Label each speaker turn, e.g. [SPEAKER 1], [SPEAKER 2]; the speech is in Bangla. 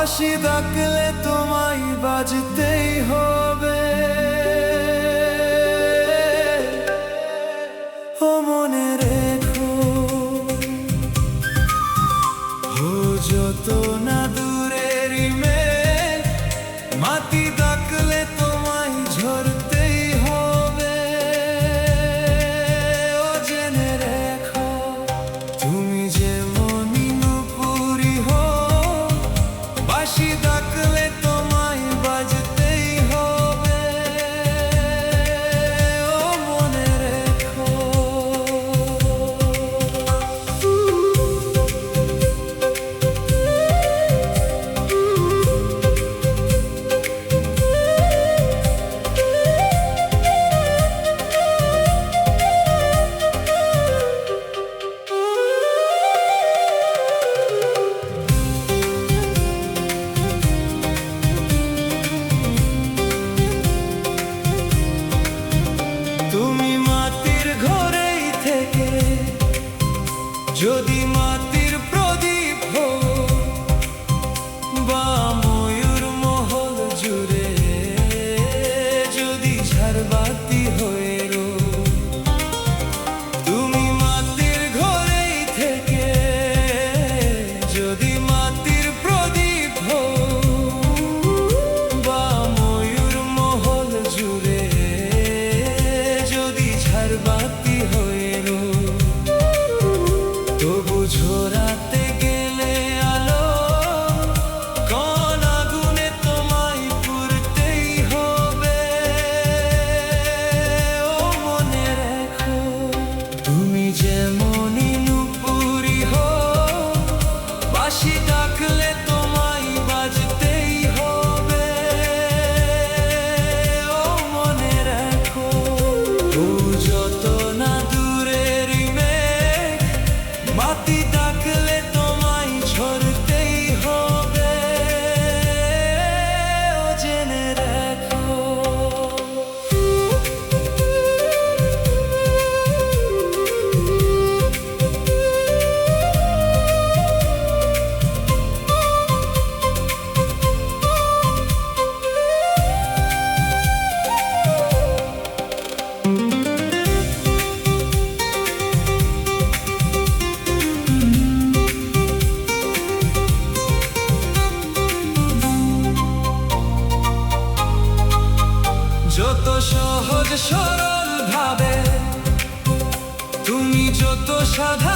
[SPEAKER 1] বাঁশি ডাকলে তোমায় বাজতেই হবে। ও মনে রেখো, ও যত না দূরের মেঘ, মাটি ডাকলে তোমায় ঝরতেই হবে। ও জেনে রেখো, তুমি যেমনই নুপুরি হো, বাঁশি ডাকলে তোমায় বাজতেই হবে। ও মনে রেখো। তুমি মাটির ঘরেই থেকে যদি মাটির প্রদীপ হো, বা ময়ূর মহল জুড়ে যদি ঝাড়বাতি হয়ে রো। তুমি মাটির ঘরেই থেকে যদি মাটির প্রদীপ হো, বা ময়ূর মহল জুড়ে ঝাড়বাতি হয়ে রো। তবু ঝরাতে গেলে আলো, কোন আগুনে তোমায় পুড়তেই হবে। ও মনে রেখো, তুমি যেমনই নুপুরি হো, বাঁশি ডাকলে তোমায় বাজতেই হবে। ও মনে রেখো, ও যত না দূরের মেঘ, মাটি ডাকলে তোমায় ঝরতেই হবে। ও জেনে রেখো। যত সহজ সরল ভাবে, তুমি যত সাধারণ